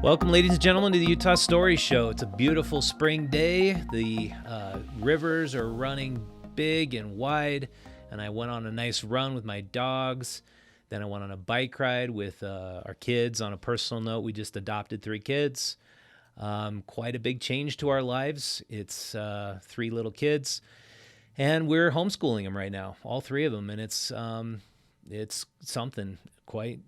Welcome, ladies and gentlemen, to the Utah Story Show. It's a beautiful spring day. The rivers are running big and wide, and I went on a nice run with my dogs. Then I went on a bike ride with our kids. On a personal note, we just adopted 3 kids. Quite a big change to our lives. It's 3 little kids, and we're homeschooling them right now, all 3 of them, and it's something. Quite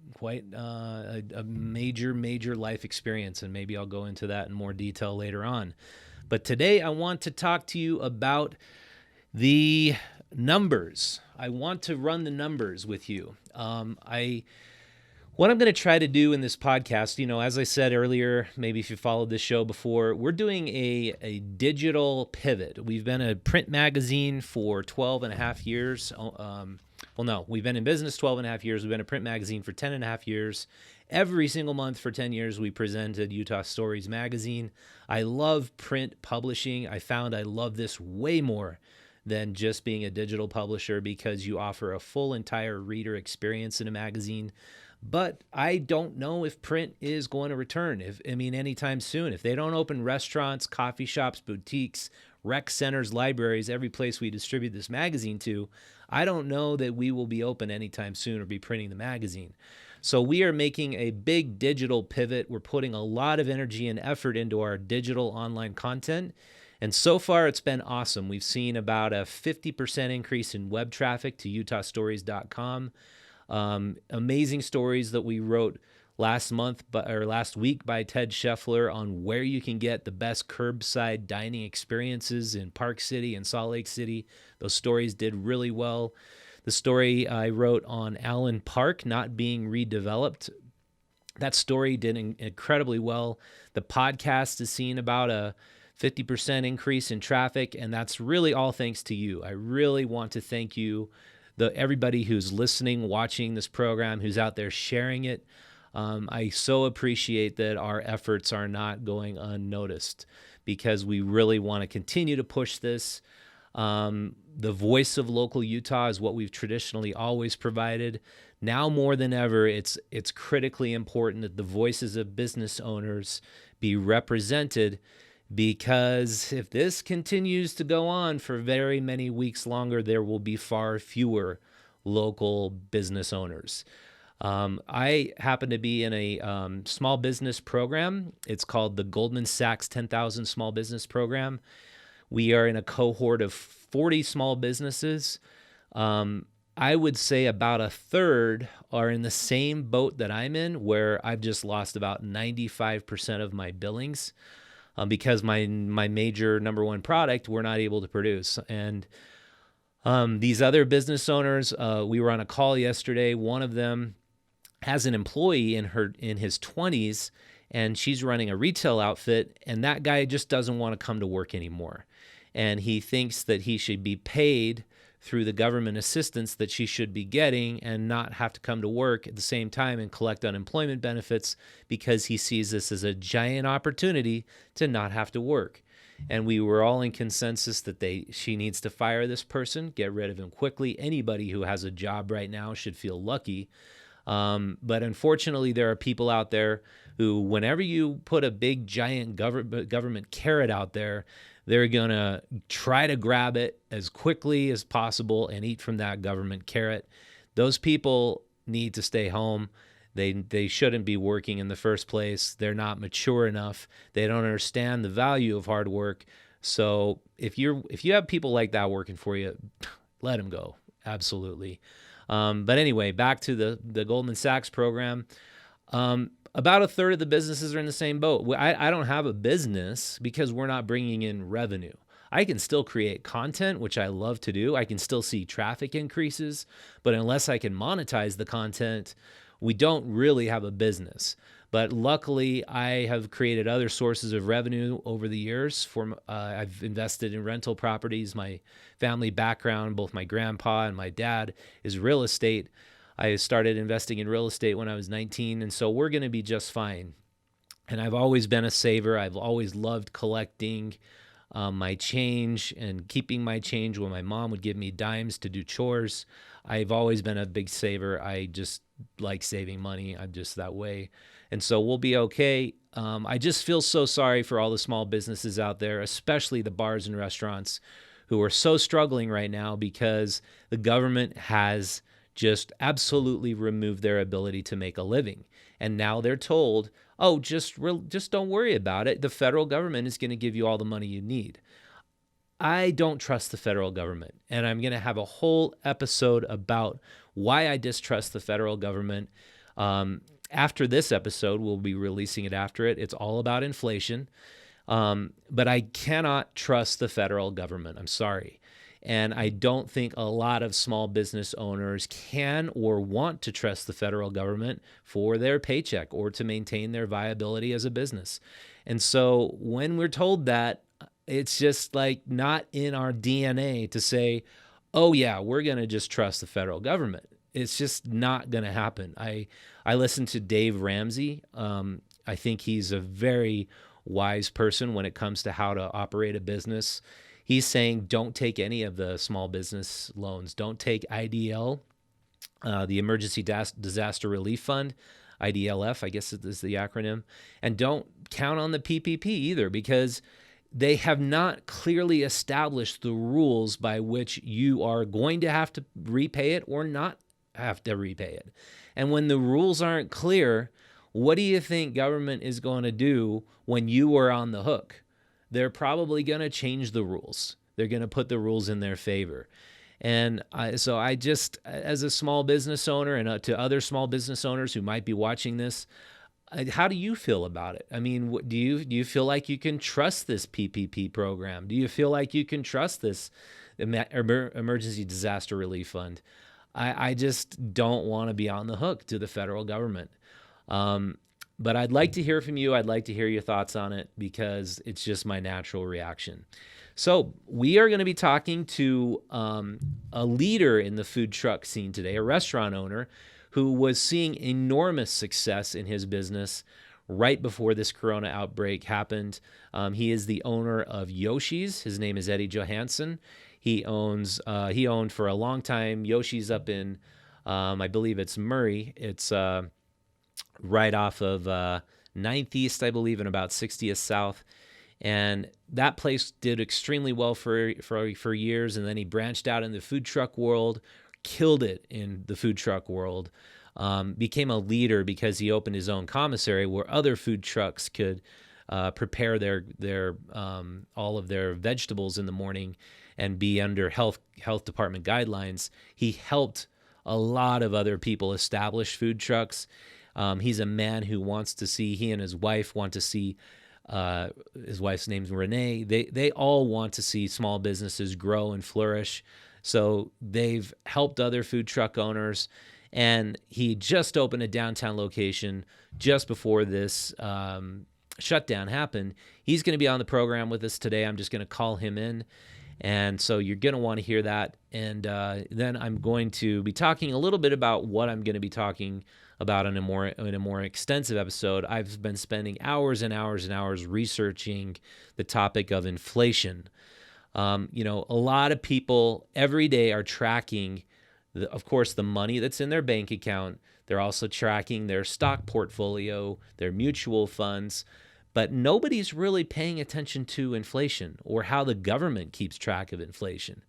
a major life experience, and maybe I'll go into that in more detail later on. But today I want to talk to you about the numbers. I want to run the numbers with you. What I'm going to try to do in this podcast, as I said earlier, maybe if you followed this show before, we're doing a digital pivot. We've been a print magazine for 12 and a half years. We've been in business 12 and a half years. We've been a print magazine for 10 and a half years. Every single month for 10 years, we presented Utah Stories magazine. I love print publishing. I found I love this way more than just being a digital publisher because you offer a full entire reader experience in a magazine. But I don't know if print is going to return, anytime soon. If they don't open restaurants, coffee shops, boutiques, rec centers, libraries, every place we distribute this magazine to, I don't know that we will be open anytime soon or be printing the magazine. So we are making a big digital pivot. We're putting a lot of energy and effort into our digital online content. And so far, it's been awesome. We've seen about a 50% increase in web traffic to utahstories.com. Amazing stories that we wrote last week by Ted Scheffler on where you can get the best curbside dining experiences in Park City and Salt Lake City. Those stories did really well. The story I wrote on Allen Park not being redeveloped, that story did incredibly well. The podcast has seen about a 50% increase in traffic, and that's really all thanks to you. I really want to thank you, everybody who's listening, watching this program, who's out there sharing it. I so appreciate that our efforts are not going unnoticed because we really want to continue to push this. The voice of local Utah is what we've traditionally always provided. Now more than ever, it's critically important that the voices of business owners be represented, because if this continues to go on for very many weeks longer, there will be far fewer local business owners. I happen to be in a small business program. It's called the Goldman Sachs 10,000 Small Business Program. We are in a cohort of 40 small businesses. I would say about a third are in the same boat that I'm in, where I've just lost about 95% of my billings because my major number one product we're not able to produce. And these other business owners, we were on a call yesterday. One of them has an employee in his 20s, and she's running a retail outfit, and that guy just doesn't want to come to work anymore. And he thinks that he should be paid through the government assistance that she should be getting and not have to come to work at the same time and collect unemployment benefits, because he sees this as a giant opportunity to not have to work. And we were all in consensus that she needs to fire this person, get rid of him quickly. Anybody who has a job right now should feel lucky. But unfortunately, there are people out there who, whenever you put a big, giant government carrot out there, they're going to try to grab it as quickly as possible and eat from that government carrot. Those people need to stay home. They shouldn't be working in the first place. They're not mature enough. They don't understand the value of hard work. So if you have people like that working for you, let them go. Absolutely. But anyway, back to the Goldman Sachs program. About a third of the businesses are in the same boat. I don't have a business because we're not bringing in revenue. I can still create content, which I love to do. I can still see traffic increases, but unless I can monetize the content, we don't really have a business. But luckily, I have created other sources of revenue over the years. I've invested in rental properties. My family background, both my grandpa and my dad, is real estate. I started investing in real estate when I was 19, and so we're going to be just fine. And I've always been a saver. I've always loved collecting my change and keeping my change when my mom would give me dimes to do chores. I've always been a big saver. I just like saving money. I'm just that way. And so we'll be okay. I just feel so sorry for all the small businesses out there, especially the bars and restaurants who are so struggling right now because the government has just absolutely removed their ability to make a living. And now they're told, oh, just don't worry about it. The federal government is going to give you all the money you need. I don't trust the federal government, and I'm going to have a whole episode about why I distrust the federal government. After this episode, we'll be releasing it after it. It's all about inflation, but I cannot trust the federal government. I'm sorry. And I don't think a lot of small business owners can or want to trust the federal government for their paycheck or to maintain their viability as a business. And so when we're told that, it's just like not in our DNA to say, oh yeah, we're going to just trust the federal government. It's just not going to happen. I listened to Dave Ramsey. I think he's a very wise person when it comes to how to operate a business. He's saying don't take any of the small business loans. Don't take IDL, the Emergency Disaster Relief Fund, IDLF, I guess is the acronym. And don't count on the PPP either, because they have not clearly established the rules by which you are going to have to repay it or not have to repay it. And when the rules aren't clear, what do you think government is going to do when you are on the hook? They're probably going to change the rules. They're going to put the rules in their favor. And so I just, as a small business owner and to other small business owners who might be watching this, how do you feel about it? I mean, do you feel like you can trust this PPP program? Do you feel like you can trust this Emergency Disaster Relief Fund? I just don't want to be on the hook to the federal government. But I'd like to hear from you. I'd like to hear your thoughts on it because it's just my natural reaction. So we are going to be talking to a leader in the food truck scene today, a restaurant owner who was seeing enormous success in his business right before this corona outbreak happened. He is the owner of Yoshis. His name is Eddee Johanson. He owned for a long time Yoshis up in, I believe it's Murray. It's right off of 9th East, I believe, and about 60th South. And that place did extremely well for years, and then he branched out in the food truck world, killed it in the food truck world, became a leader because he opened his own commissary where other food trucks could prepare their all of their vegetables in the morning and be under health department guidelines. He helped a lot of other people establish food trucks. He's a man who wants to see, he and his wife want to see, his wife's name's Renee. They all want to see small businesses grow and flourish. So they've helped other food truck owners, and he just opened a downtown location just before this shutdown happened. He's going to be on the program with us today. I'm just going to call him in. And so you're going to want to hear that. And then I'm going to be talking a little bit about what I'm going to be talking about in a more extensive episode. I've been spending hours and hours and hours researching the topic of inflation. A lot of people every day are tracking, of course, the money that's in their bank account. They're also tracking their stock portfolio, their mutual funds. But nobody's really paying attention to inflation or how the government keeps track of inflation.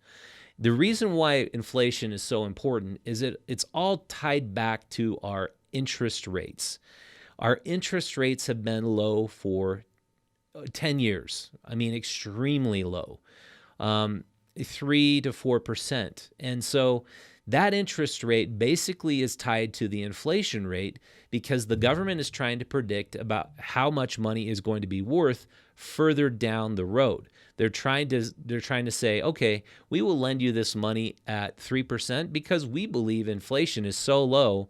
The reason why inflation is so important is it's all tied back to our interest rates. Our interest rates have been low for 10 years. I mean, extremely low, 3 to 4%. And so that interest rate basically is tied to the inflation rate because the government is trying to predict about how much money is going to be worth further down the road. They're trying to say, okay, we will lend you this money at 3% because we believe inflation is so low.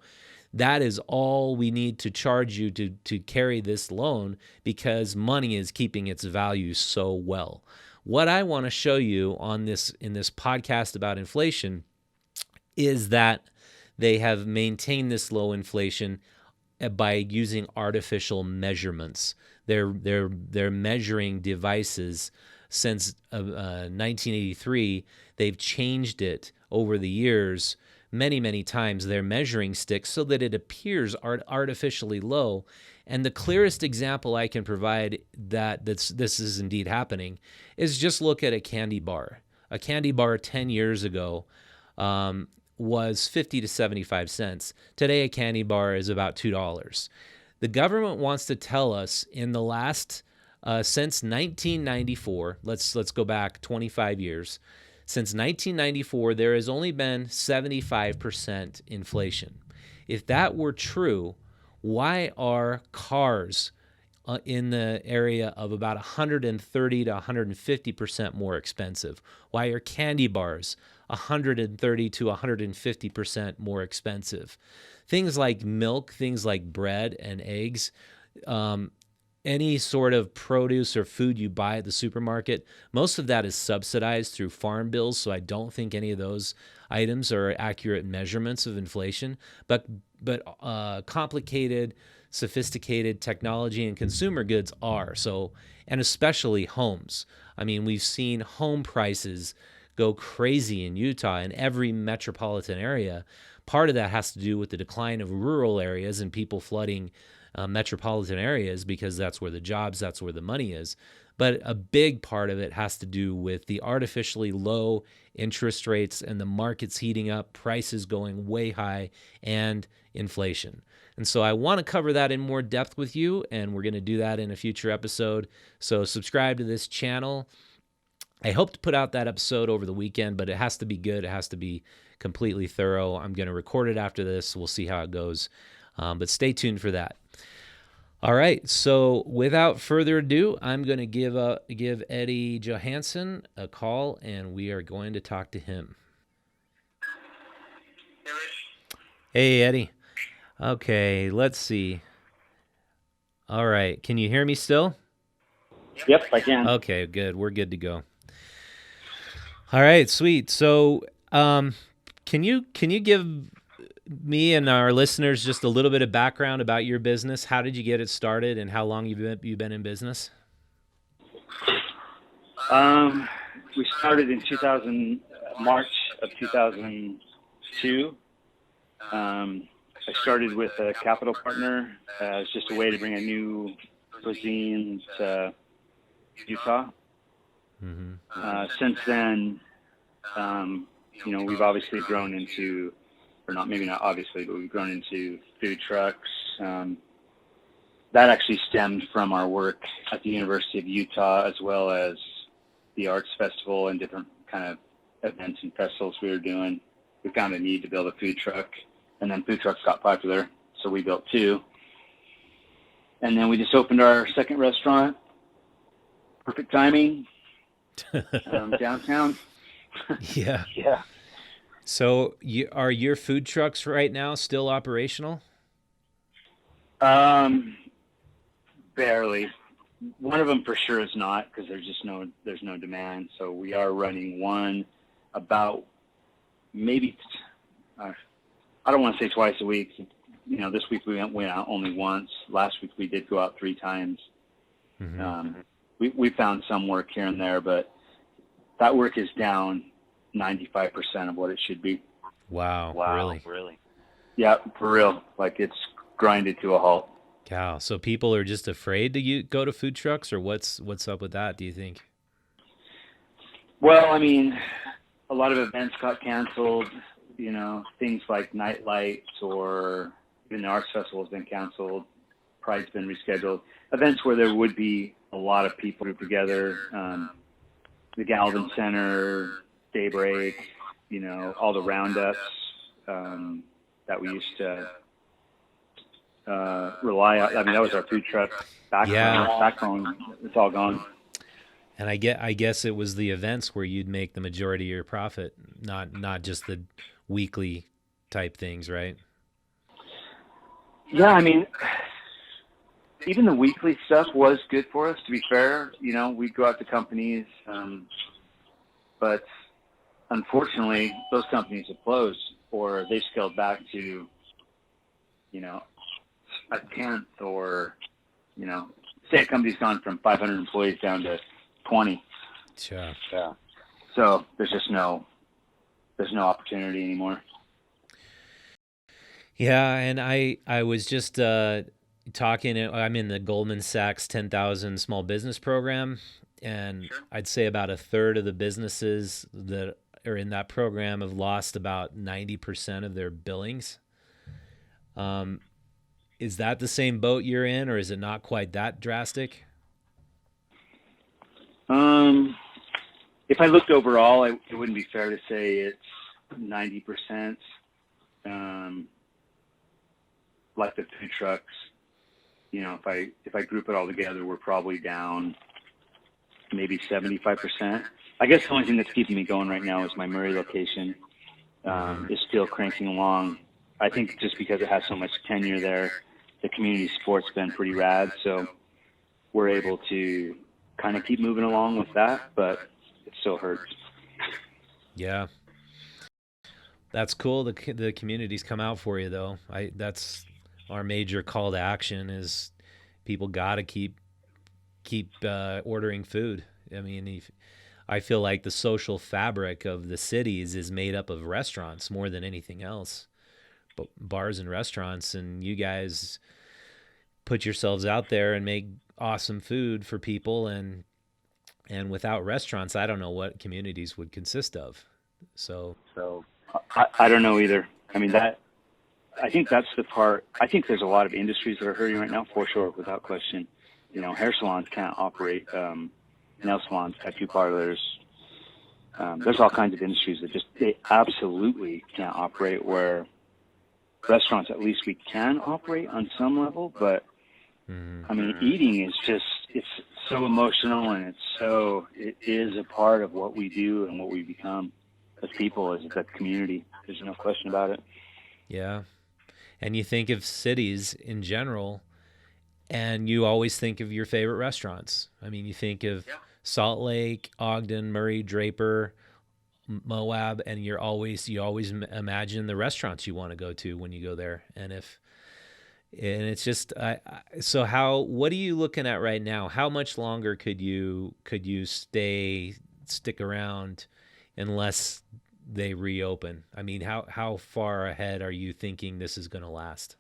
That is all we need to charge you to carry this loan because money is keeping its value so well. What I want to show you in this podcast about inflation is that they have maintained this low inflation by using artificial measurements. They're measuring devices since 1983. They've changed it over the years many times, their measuring stick, so that it appears artificially low. And the clearest example I can provide that this is indeed happening is just look at a candy bar. A candy bar 10 years ago was 50 to 75 cents. Today, a candy bar is about $2. The government wants to tell us in the last, since 1994, let's go back 25 years. Since 1994, there has only been 75% inflation. If that were true, why are cars in the area of about 130 to 150% more expensive? Why are candy bars 130 to 150% more expensive? Things like milk, things like bread and eggs, any sort of produce or food you buy at the supermarket, most of that is subsidized through farm bills, so I don't think any of those items are accurate measurements of inflation. But complicated, sophisticated technology and consumer goods are. So, and especially homes. I mean, we've seen home prices go crazy in Utah and every metropolitan area. Part of that has to do with the decline of rural areas and people flooding metropolitan areas because that's where the jobs, that's where the money is. But a big part of it has to do with the artificially low interest rates and the markets heating up, prices going way high, and inflation. And so I want to cover that in more depth with you, and we're going to do that in a future episode. So subscribe to this channel. I hope to put out that episode over the weekend, but it has to be good. It has to be completely thorough. I'm going to record it after this. We'll see how it goes. But stay tuned for that. All right, so without further ado, I'm going to give Eddee Johanson a call, and we are going to talk to him. Hey, Eddie. Okay, let's see. All right, can you hear me still? Yep, I can. Okay, good. We're good to go. All right, sweet. So, can you give me and our listeners just a little bit of background about your business? How did you get it started, and how long you've been in business? We started in March of 2002. I started with a capital partner as just a way to bring a new cuisine to Utah. Mm-hmm. Since then, we've obviously grown into, or not, maybe not obviously, but we've grown into food trucks. That actually stemmed from our work at the University of Utah, as well as the Arts Festival and different kind of events and festivals we were doing. We found a need to build a food truck, and then food trucks got popular, so we built two. And then we just opened our second restaurant. Perfect timing. Downtown. Yeah. Yeah. So are your food trucks right now still operational? Barely. One of them for sure is not, because there's no demand. So we are running one about maybe, I don't want to say twice a week. This week we went out only once. Last week we did go out 3 times. Mm-hmm. We found some work here and there, but that work is down 95% of what it should be. Wow. Really? Yeah, for real. Like, it's grinded to a halt. Wow. So people are just afraid to go to food trucks, or what's up with that, do you think? Well, I mean, a lot of events got canceled. Things like Night Lights, or even the Arts Festival has been canceled. Pride's been rescheduled. Events where there would be a lot of people grouped together, the Galvin Center, Daybreak, all the roundups that we used to rely on. I mean, that was our food truck backbone. It's all gone. And I guess it was the events where you'd make the majority of your profit, not just the weekly type things, right? Yeah, I mean, even the weekly stuff was good for us, to be fair. We'd go out to companies, but unfortunately, those companies have closed, or they scaled back to, a tenth, or, say a company's gone from 500 employees down to 20. Yeah. Yeah. So there's no opportunity anymore. Yeah, and I was just talking. I'm in the Goldman Sachs 10,000 small business program, and I'd say about a third of the businesses that are in that program have lost about 90% of their billings. Is that the same boat you're in, or is it not quite that drastic? If I looked overall, it wouldn't be fair to say it's 90%. Like the food trucks, if I group it all together, we're probably down maybe 75%. I guess the only thing that's keeping me going right now is my Murray location is still cranking along. I think just because it has so much tenure there, the community support's been pretty rad, so we're able to kind of keep moving along with that, but it still hurts. Yeah, that's cool. The communities come out for you, though. That's our major call to action is people got to keep ordering food. I mean, I feel like the social fabric of the cities is made up of restaurants more than anything else, but bars and restaurants, and you guys put yourselves out there and make awesome food for people, and without restaurants, I don't know what communities would consist of. So I don't know either. I mean, I think that's the part. I think there's a lot of industries that are hurting right now, for sure, without question. Hair salons can't operate, nail salons, tattoo parlors. There's all kinds of industries that they absolutely can't operate, where restaurants, at least we can operate on some level, but I mean, eating is it's so emotional, and it is a part of what we do and what we become as people, as a community. There's no question about it. Yeah. And you think of cities in general, and you always think of your favorite restaurants. I mean, you think of Salt Lake, Ogden, Murray, Draper, Moab, and you always imagine the restaurants you want to go to when you go there. And it's just so what are you looking at right now? How much longer could you stick around unless they reopen? I mean, how far ahead are you thinking this is going to last?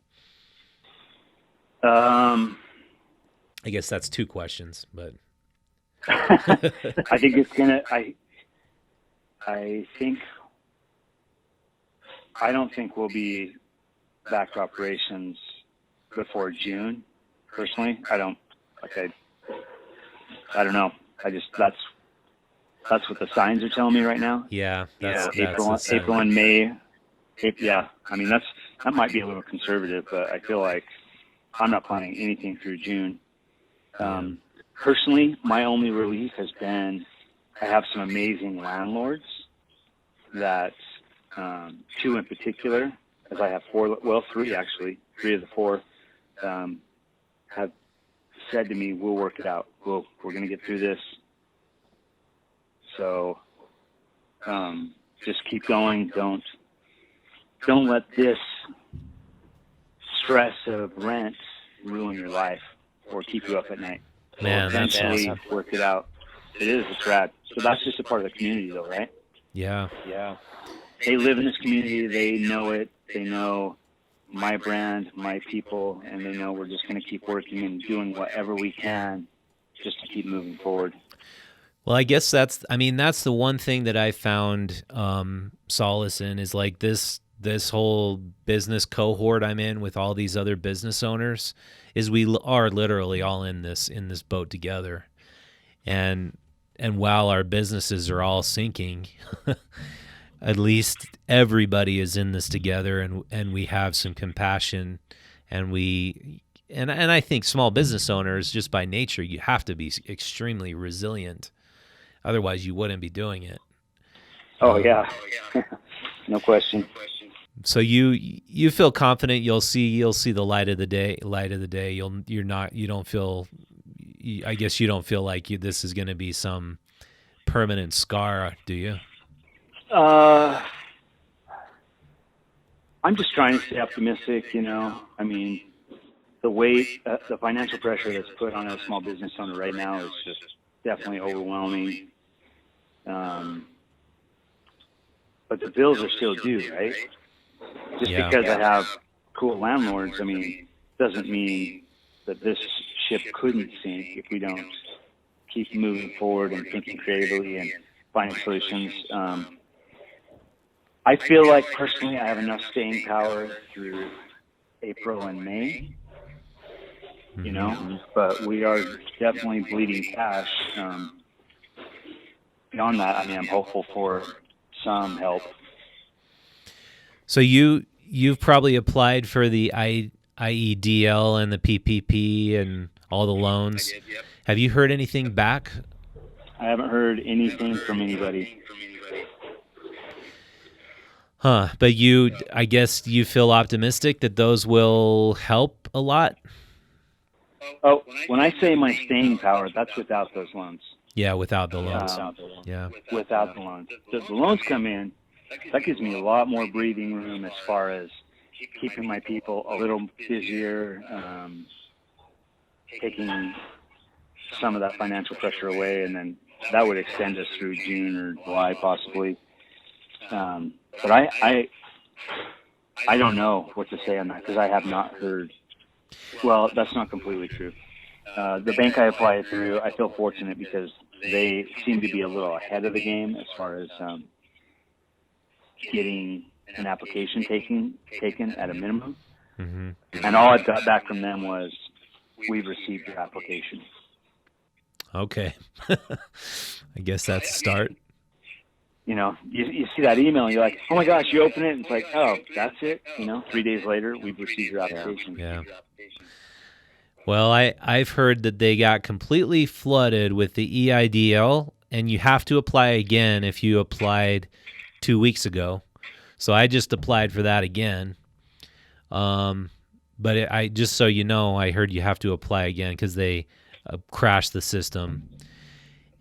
I guess that's two questions, but I think it's gonna. I don't think we'll be back to operations before June. Personally, I don't know. That's what the signs are telling me right now. Yeah, April and May. Yeah, I mean that might be a little conservative, but I feel like I'm not planning anything through June. Personally, my only relief has been I have some amazing landlords that, two in particular, as I have three actually, three of the four, have said to me, "We'll work it out. We're going to get through this." So, just keep going. Don't let this stress of rent ruin your life or keep you up at night. Man, that's awesome. Work it out. It is. It's rad. So that's just a part of the community, though, right? Yeah. They live in this community. They know it. They know my brand, my people, and they know we're just going to keep working and doing whatever we can just to keep moving forward. Well, I guess that's the one thing that I found solace in is like this whole business cohort I'm in with all these other business owners is we are literally all in this boat together. And while our businesses are all sinking, at least everybody is in this together, and we have some compassion, and I think small business owners, just by nature, you have to be extremely resilient. Otherwise, you wouldn't be doing it. Oh yeah, no question. So you feel confident you'll see the light of the day. You don't feel. I guess you don't feel like this is going to be some permanent scar, do you? I'm just trying to stay optimistic. I mean, the weight, the financial pressure that's put on a small business owner right now is just definitely overwhelming. But the bills are still due, right? Just because I have cool landlords, I mean, doesn't mean that this ship couldn't sink if we don't keep moving forward and thinking creatively and finding solutions. I feel like personally I have enough staying power through April and May, you know, but we are definitely bleeding cash. Beyond that, I mean, I'm hopeful for some help. So you've probably applied for the IEDL and the PPP and all the loans. Have you heard anything back? I haven't heard anything from anybody. Huh. But I guess you feel optimistic that those will help a lot? Oh, when I say my staying power, that's without those loans. Yeah, without the loans. Without the loans. If the loans come in, that gives me a lot more breathing room as far as keeping my people a little busier, taking some of that financial pressure away, and then that would extend us through June or July possibly. But I don't know what to say on that because I have not heard. Well, that's not completely true. The bank I applied through, I feel fortunate because they seem to be a little ahead of the game as far as getting an application taken at a minimum. And all I got back from them was, "We've received your application." Okay. I guess that's a start. You know, you see that email and you're like, "Oh my gosh," you open it and it's like, "Oh, that's it." You know, 3 days later, we've received your application. Yeah. Well, I've heard that they got completely flooded with the EIDL, and you have to apply again if you applied 2 weeks ago. So I just applied for that again. But I just so you know, I heard you have to apply again because they crashed the system.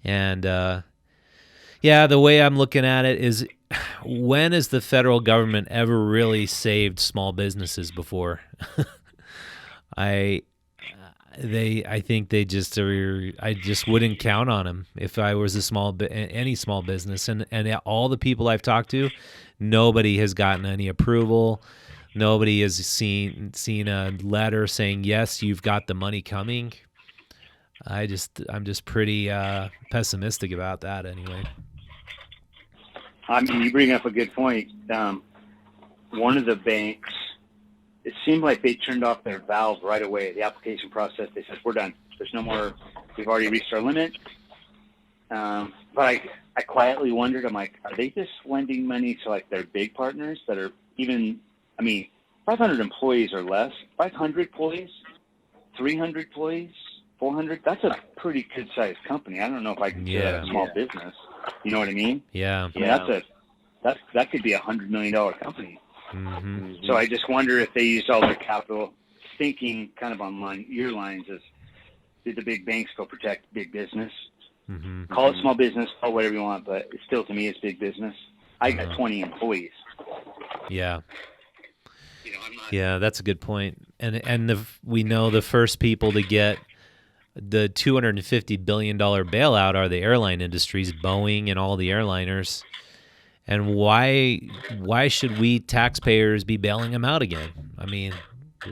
And yeah, the way I'm looking at it is, when has the federal government ever really saved small businesses before? I think they just are. I just wouldn't count on them if I was any small business. And all the people I've talked to, nobody has gotten any approval. Nobody has seen a letter saying, yes, you've got the money coming. I'm just pretty pessimistic about that anyway. I mean, you bring up a good point. One of the banks, it seemed like they turned off their valve right away. The application process, they said, "We're done. There's no more. We've already reached our limit." But I quietly wondered, I'm like, are they just lending money to like their big partners that are even, I mean, 500 employees or less, 500 employees, 300 employees, 400, that's a pretty good sized company. I don't know if I can consider that a small business. You know what I mean? Yeah. I mean, that could be $100 million company. So I just wonder if they used all their capital, thinking kind of on your lines as, did the big banks go protect big business? Call it small business, call it whatever you want, but it still, to me, it's big business. I got 20 employees. Yeah. Yeah, that's a good point. And we know the first people to get the $250 billion bailout are the airline industries, Boeing and all the airliners. And why should we taxpayers be bailing them out again? I mean,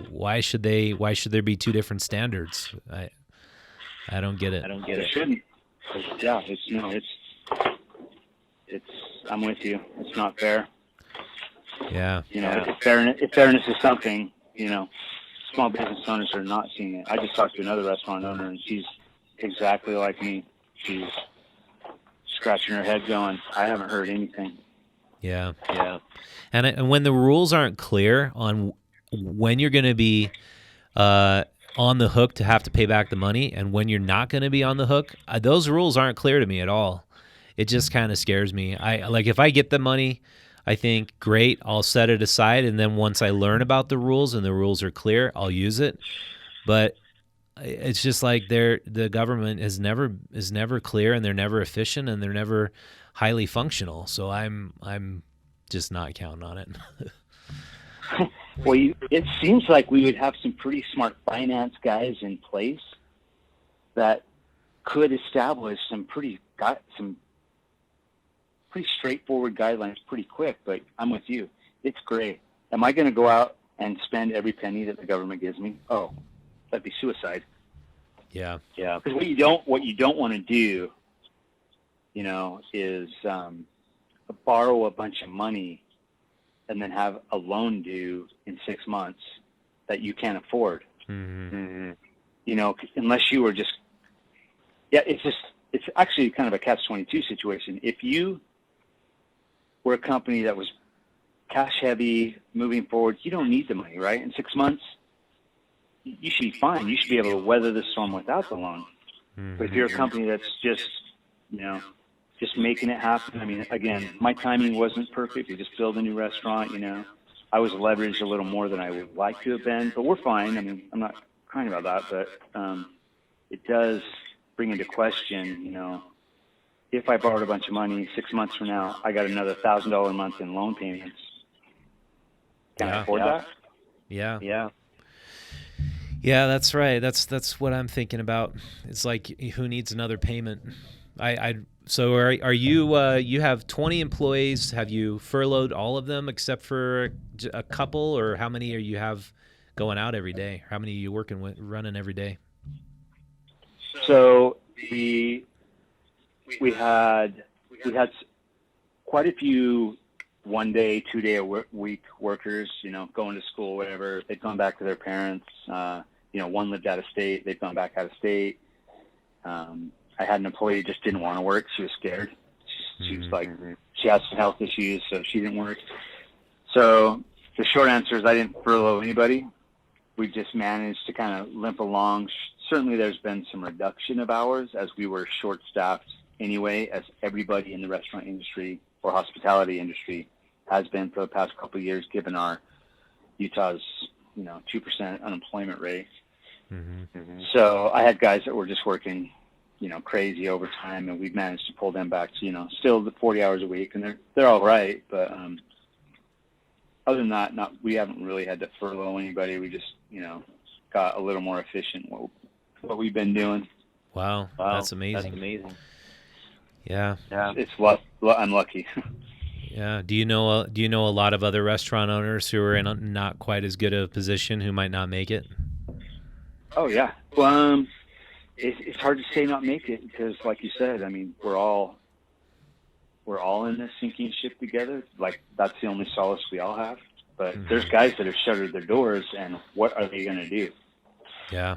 why should there be two different standards? I don't get it. It shouldn't. Yeah, I'm with you. It's not fair. Yeah. You know, if fairness is something, you know, small business owners are not seeing it. I just talked to another restaurant owner, and she's exactly like me. She's scratching her head going, I haven't heard anything. Yeah. And when the rules aren't clear on when you're going to be on the hook to have to pay back the money and when you're not going to be on the hook, those rules aren't clear to me at all. It just kind of scares me. If I get the money, I think, great, I'll set it aside, and then once I learn about the rules and the rules are clear, I'll use it. But it's just like the government is never clear, and they're never efficient, and they're never highly functional. So I'm just not counting on it. Well, it seems like we would have some pretty smart finance guys in place that could establish some pretty straightforward guidelines pretty quick, but I'm with you. It's gray. Am I going to go out and spend every penny that the government gives me? Oh, that'd be suicide. Yeah. Yeah. Because what you don't want to do, is borrow a bunch of money and then have a loan due in 6 months that you can't afford. Mm-hmm. Unless you were just, it's actually kind of a catch-22 situation. If you were a company that was cash heavy, moving forward, you don't need the money, right? In 6 months, you should be fine. You should be able to weather the storm without the loan. Mm-hmm. But if you're a company that's just, just making it happen. I mean, again, my timing wasn't perfect. We just built a new restaurant, I was leveraged a little more than I would like to have been, but we're fine. I mean, I'm not crying about that, but it does bring into question, if I borrowed a bunch of money 6 months from now, I got another $1,000 a month in loan payments. Can I afford that? Yeah. Yeah. Yeah, that's right. That's what I'm thinking about. It's like, who needs another payment? So are you, you have 20 employees. Have you furloughed all of them except for a couple, or how many are you have going out every day? How many are you running every day? So we had quite a few 1 day, 2 day a week workers, going to school, whatever. They'd gone back to their parents. One lived out of state. They'd gone back out of state. I had an employee who just didn't want to work. She was scared. She was like, she had some health issues, so she didn't work. So the short answer is I didn't furlough anybody. We just managed to kind of limp along. Certainly there's been some reduction of hours as we were short-staffed anyway, as everybody in the restaurant industry or hospitality industry has been for the past couple of years, given our Utah's 2% unemployment rate. Mm-hmm. So I had guys that were just working crazy overtime, and we've managed to pull them back to still the 40 hours a week, and they're all right. But other than that, we haven't really had to furlough anybody. We just got a little more efficient what we've been doing. Wow, that's amazing. Yeah. It's I'm lucky. Yeah. Do you know a lot of other restaurant owners who are in not quite as good a position who might not make it? Oh yeah. Well, it's hard to say not make it because, like you said, I mean, we're all in this sinking ship together. Like, that's the only solace we all have. But there's guys that have shuttered their doors, and what are they going to do? Yeah.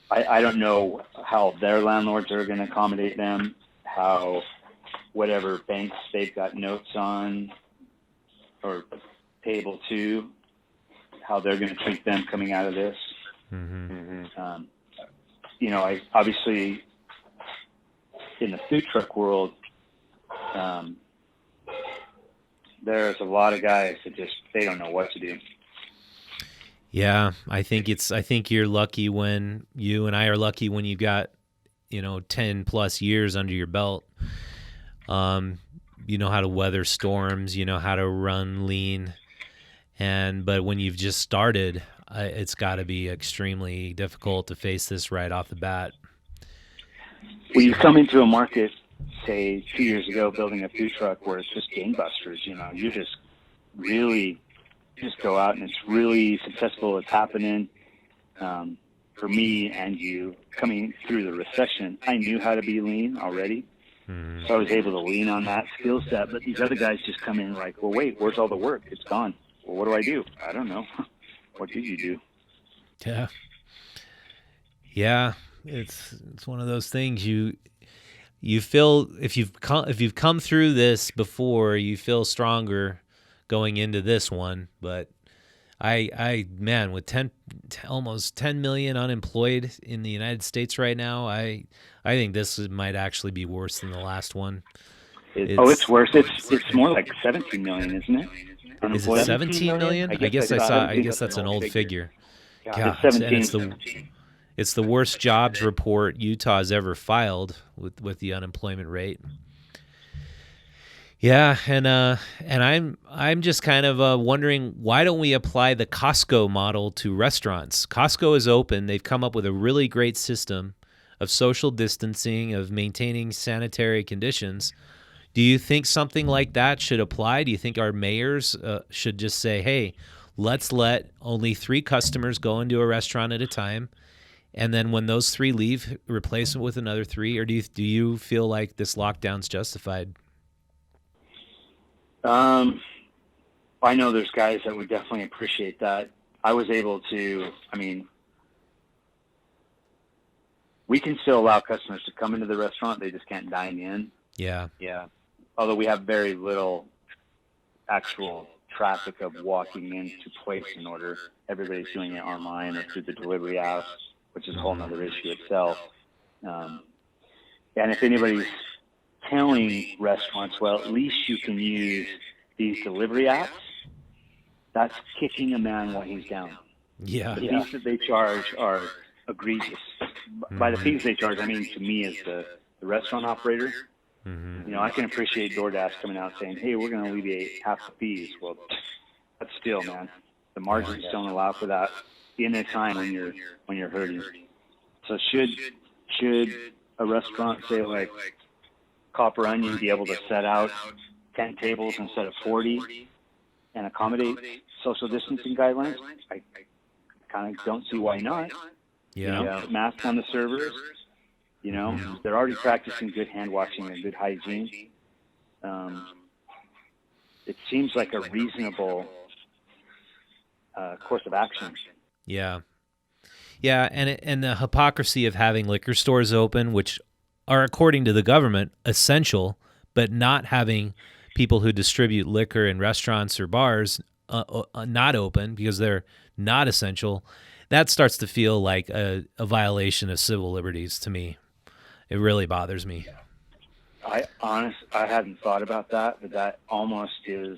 I don't know how their landlords are going to accommodate them, how whatever banks they've got notes on or payable to, how they're going to treat them coming out of this. I obviously in the food truck world, there's a lot of guys that they don't know what to do. Yeah, I think you're lucky when you and I are lucky when you've got 10 plus years under your belt. You know how to weather storms, you know how to run lean, but when you've just started, it's got to be extremely difficult to face this right off the bat. When you come into a market, say 2 years ago, building a food truck where it's just gangbusters, you just go out and it's really successful. It's happening. For me and you coming through the recession, I knew how to be lean already. So I was able to lean on that skill set. But these other guys just come in like, well, wait, where's all the work? It's gone. Well, what do I do? I don't know. What do you do? Yeah. It's one of those things you feel if you've come through this before, you feel stronger going into this one. But man, with almost 10 million unemployed in the United States right now, I think this might actually be worse than the last one. It's worse. It's more like 17 million, isn't it? Is it 17 million? I guess that's an old figure. Yeah, it's 17. And it's the worst jobs report Utah has ever filed with the unemployment rate. Yeah, and I'm just kind of wondering, why don't we apply the Costco model to restaurants? Costco is open. They've come up with a really great system of social distancing, of maintaining sanitary conditions. Do you think something like that should apply? Do you think our mayors should just say, hey, let's let only 3 customers go into a restaurant at a time, and then when those 3 leave, replace them with another 3? Or do you feel like this lockdown's justified? I know there's guys that would definitely appreciate that. I was able to, we can still allow customers to come into the restaurant. They just can't dine in. Yeah. Although we have very little actual traffic of walking in to place an order. Everybody's doing it online or through the delivery app, which is a whole other issue itself. And if anybody's telling restaurants, well, at least you can use these delivery apps, that's kicking a man while he's down. Yeah. The fees that they charge are egregious. By the fees they charge, I mean to me as the restaurant operator. I can appreciate DoorDash coming out saying, hey, we're going to alleviate half the fees. Well, that's still, man, the margins don't allow for that in a time when you're hurting. So should a restaurant say, like, Copper Onion be able to set out 10 tables instead of 40 and accommodate social distancing guidelines? I kind of don't see why not. Yeah. Masks on the servers. They're already practicing good hand washing and good hygiene. It seems like a reasonable course of action. Yeah. Yeah, and the hypocrisy of having liquor stores open, which are, according to the government, essential, but not having people who distribute liquor in restaurants or bars not open because they're not essential, that starts to feel like a violation of civil liberties to me. It really bothers me. I hadn't thought about that, but that almost is.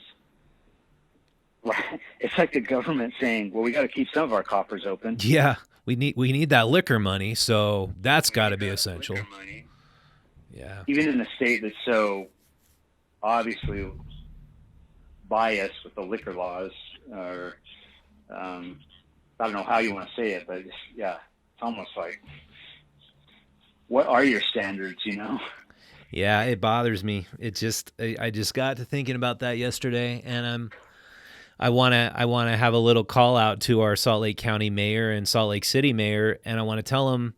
It's like the government saying, "Well, we got to keep some of our coffers open." Yeah, we need that liquor money, so that's got to be essential. Yeah. Even in a state that's so obviously biased with the liquor laws, or I don't know how you want to say it, but it's almost like, what are your standards? Yeah, it bothers me. I just got to thinking about that yesterday, and I want to have a little call out to our Salt Lake County mayor and Salt Lake City mayor, and I want to tell them,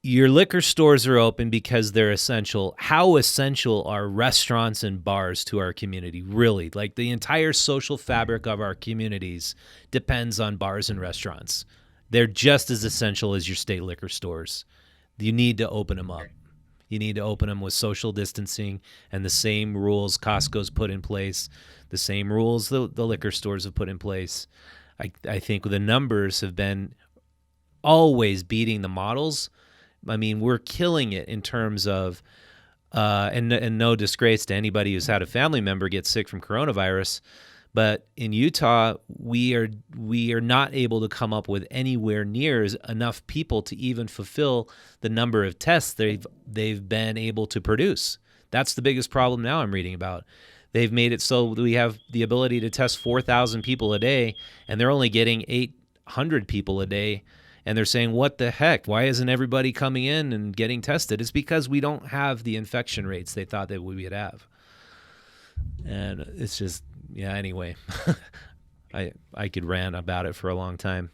your liquor stores are open because they're essential. How essential are restaurants and bars to our community? Really, like the entire social fabric of our communities depends on bars and restaurants. They're just as essential as your state liquor stores. You need to open them up. You need to open them with social distancing and the same rules Costco's put in place, the same rules the liquor stores have put in place. I think the numbers have been always beating the models. I mean, we're killing it in terms of, and no disgrace to anybody who's had a family member get sick from coronavirus, but in Utah, we are not able to come up with anywhere near enough people to even fulfill the number of tests they've been able to produce. That's the biggest problem now I'm reading about. They've made it so we have the ability to test 4,000 people a day, and they're only getting 800 people a day. And they're saying, what the heck? Why isn't everybody coming in and getting tested? It's because we don't have the infection rates they thought that we would have. And it's just, anyway, I could rant about it for a long time.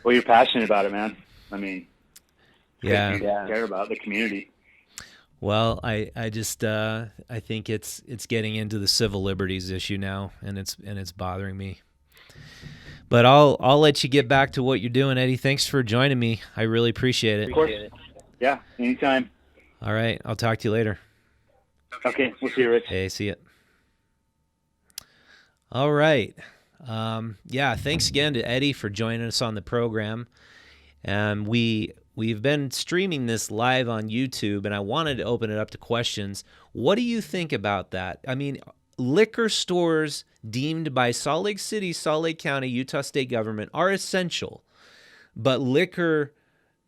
Well, you're passionate about it, man. I mean, you yeah. care about the community. Well, I just I think it's getting into the civil liberties issue now, and it's bothering me. But I'll let you get back to what you're doing, Eddie. Thanks for joining me. I really appreciate it. Of course. Yeah, anytime. All right, I'll talk to you later. Okay, we'll see you, Rich. Hey, see ya. All right. Thanks again to Eddie for joining us on the program. We've been streaming this live on YouTube, and I wanted to open it up to questions. What do you think about that? I mean, liquor stores deemed by Salt Lake City, Salt Lake County, Utah State government are essential, but liquor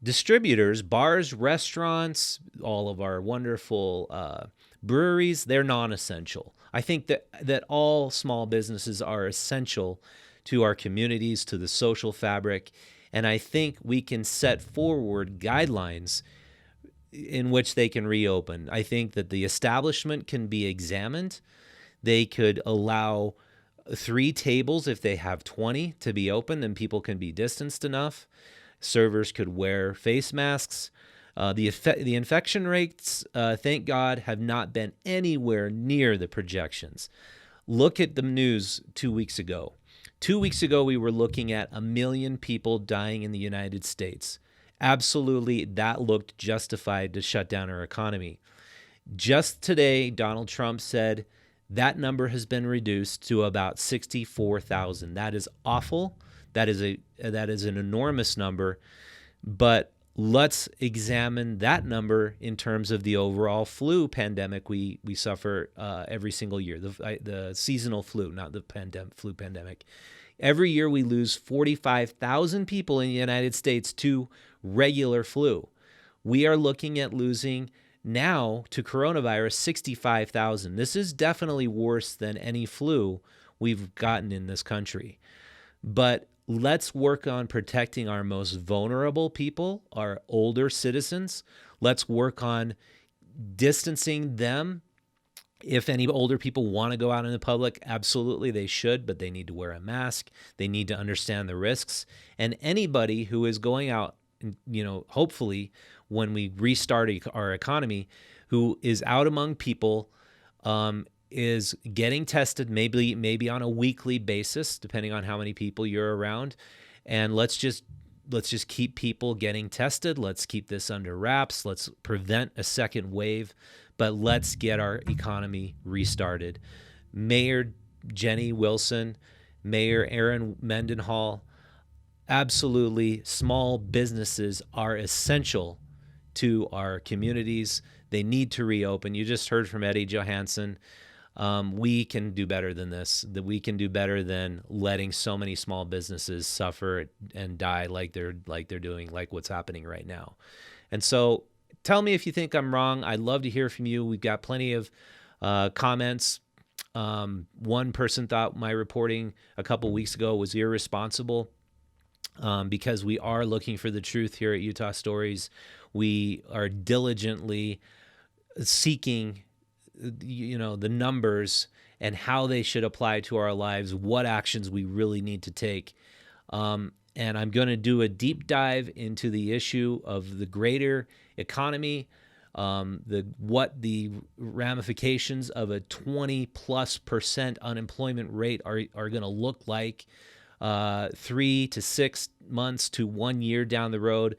distributors, bars, restaurants, all of our wonderful breweries, they're non-essential. I think that all small businesses are essential to our communities, to the social fabric, and I think we can set forward guidelines in which they can reopen. I think that the establishment can be examined. They could allow 3 tables if they have 20 to be open, then people can be distanced enough. Servers could wear face masks. The infection rates, thank God, have not been anywhere near the projections. Look at the news 2 weeks ago. 2 weeks ago, we were looking at 1 million people dying in the United States. Absolutely, that looked justified to shut down our economy. Just today, Donald Trump said that number has been reduced to about 64,000. That is awful. That is an enormous number. But let's examine that number in terms of the overall flu pandemic we suffer every single year, the seasonal flu, not the flu pandemic. Every year we lose 45,000 people in the United States to regular flu. We are looking at losing now to coronavirus 65,000. This is definitely worse than any flu we've gotten in this country. But let's work on protecting our most vulnerable people, our older citizens. Let's work on distancing them. If any older people want to go out in the public, absolutely they should, but they need to wear a mask. They need to understand the risks. And anybody who is going out, hopefully when we restart our economy, who is out among people, is getting tested, maybe on a weekly basis, depending on how many people you're around. And let's just keep people getting tested. Let's keep this under wraps. Let's prevent a second wave, but let's get our economy restarted. Mayor Jenny Wilson, Mayor Erin Mendenhall, absolutely, small businesses are essential to our communities. They need to reopen. You just heard from Eddee Johanson. We can do better than this. That we can do better than letting so many small businesses suffer and die like they're doing, like what's happening right now. And so, tell me if you think I'm wrong. I'd love to hear from you. We've got plenty of comments. One person thought my reporting a couple weeks ago was irresponsible because we are looking for the truth here at Utah Stories. We are diligently seeking the numbers and how they should apply to our lives, what actions we really need to take. And I'm going to do a deep dive into the issue of the greater economy, what the ramifications of a 20+% unemployment rate are going to look like 3 to 6 months to 1 year down the road.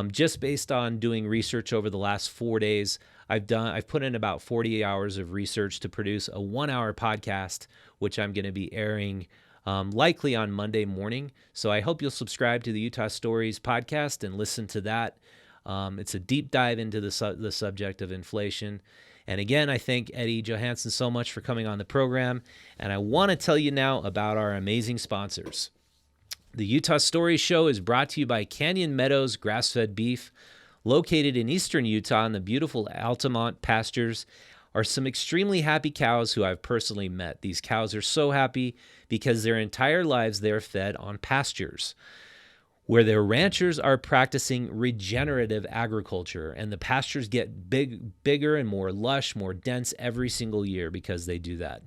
Just based on doing research over the last 4 days, I've put in about 40 hours of research to produce a 1-hour podcast, which I'm going to be airing likely on Monday morning. So I hope you'll subscribe to the Utah Stories podcast and listen to that. It's a deep dive into the subject of inflation. And again, I thank Eddee Johanson so much for coming on the program. And I want to tell you now about our amazing sponsors. The Utah Stories Show is brought to you by Canyon Meadows Grass-Fed Beef. Located in eastern Utah in the beautiful Altamont pastures are some extremely happy cows who I've personally met. These cows are so happy because their entire lives they're fed on pastures, where their ranchers are practicing regenerative agriculture, and the pastures get bigger and more lush, more dense every single year because they do that.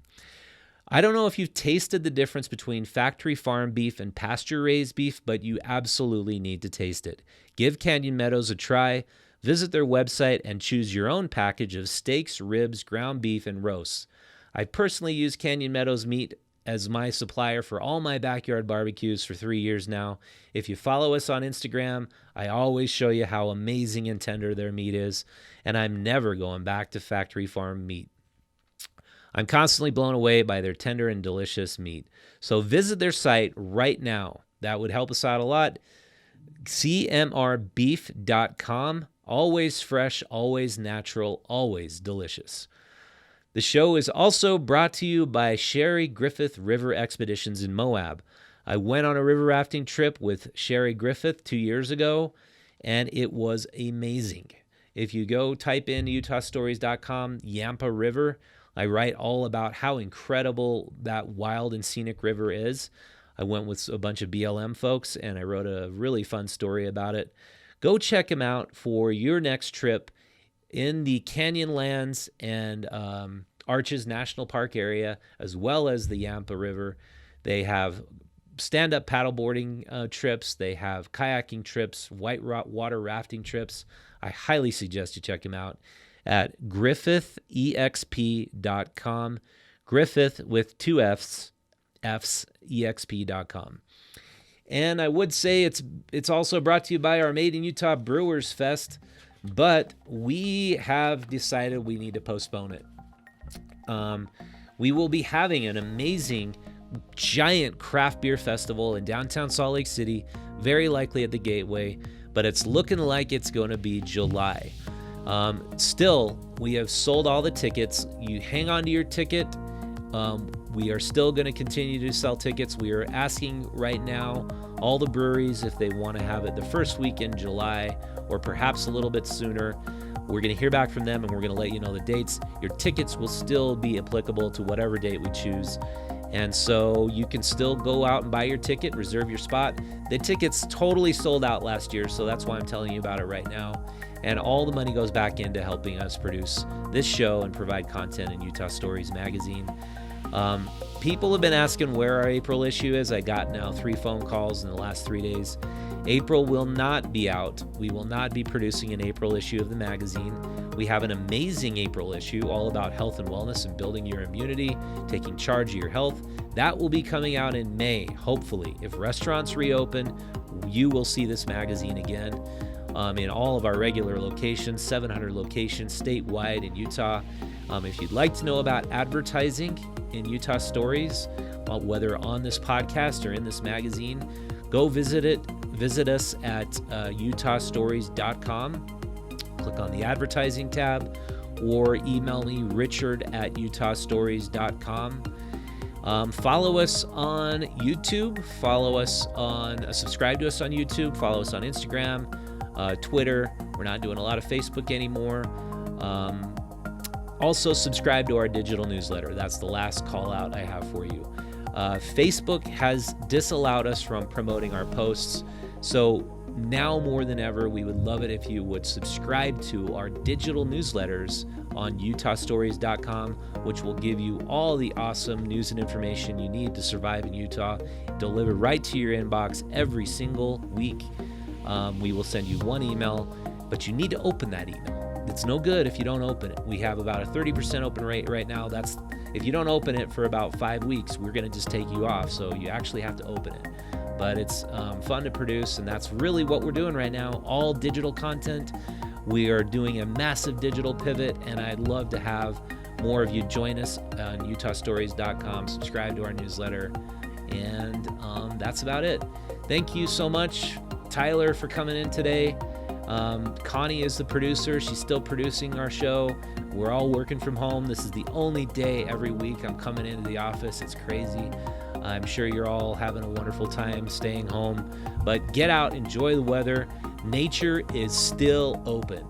I don't know if you've tasted the difference between factory farm beef and pasture-raised beef, but you absolutely need to taste it. Give Canyon Meadows a try. Visit their website and choose your own package of steaks, ribs, ground beef, and roasts. I personally use Canyon Meadows meat as my supplier for all my backyard barbecues for 3 years now. If you follow us on Instagram, I always show you how amazing and tender their meat is, and I'm never going back to factory farm meat. I'm constantly blown away by their tender and delicious meat. So visit their site right now. That would help us out a lot. cmrbeef.com. Always fresh, always natural, always delicious. The show is also brought to you by Sherry Griffith River Expeditions in Moab. I went on a river rafting trip with Sherry Griffith 2 years ago, and it was amazing. If you go type in utahstories.com, Yampa River, I write all about how incredible that wild and scenic river is. I went with a bunch of BLM folks, and I wrote a really fun story about it. Go check them out for your next trip in the Canyonlands and Arches National Park area, as well as the Yampa River. They have stand-up paddleboarding trips. They have kayaking trips, whitewater rafting trips. I highly suggest you check them out at griffithexp.com. Griffith with 2 F's, exp.com. And I would say it's also brought to you by our Made in Utah Brewers Fest, but we have decided we need to postpone it. We will be having an amazing, giant craft beer festival in downtown Salt Lake City, very likely at the Gateway, but it's looking like it's going to be July. Still, we have sold all the tickets. You hang on to your ticket. We are still going to continue to sell tickets. We are asking right now all the breweries if they want to have it the first week in July or perhaps a little bit sooner. We're going to hear back from them, and we're going to let you know the dates. Your tickets will still be applicable to whatever date we choose. And so you can still go out and buy your ticket, reserve your spot. The tickets totally sold out last year, so that's why I'm telling you about it right now. And all the money goes back into helping us produce this show and provide content in Utah Stories magazine. People have been asking where our April issue is. I got now 3 phone calls in the last 3 days. April will not be out. We will not be producing an April issue of the magazine. We have an amazing April issue all about health and wellness and building your immunity, taking charge of your health. That will be coming out in May, hopefully. If restaurants reopen, you will see this magazine again in all of our regular locations, 700 locations statewide in Utah. If you'd like to know about advertising in Utah Stories, whether on this podcast or in this magazine, go visit us at utahstories.com. Click on the advertising tab or email me richard@utahstories.com. Follow us on YouTube. Subscribe to us on YouTube. Follow us on Instagram, Twitter. We're not doing a lot of Facebook anymore. Also, subscribe to our digital newsletter. That's the last call out I have for you. Facebook has disallowed us from promoting our posts. So now more than ever, we would love it if you would subscribe to our digital newsletters on utahstories.com, which will give you all the awesome news and information you need to survive in Utah, delivered right to your inbox every single week. We will send you one email, but you need to open that email. It's no good if you don't open it. We have about a 30% open rate right now. That's if you don't open it for about 5 weeks, we're going to just take you off. So you actually have to open it. But it's fun to produce, and that's really what we're doing right now. All digital content. We are doing a massive digital pivot, and I'd love to have more of you join us on utahstories.com. Subscribe to our newsletter, and that's about it. Thank you so much, Tyler, for coming in today. Connie is the producer. She's still producing our show. We're all working from home. This is the only day every week I'm coming into the office. It's crazy. I'm sure you're all having a wonderful time staying home, but get out, enjoy the weather. Nature is still open.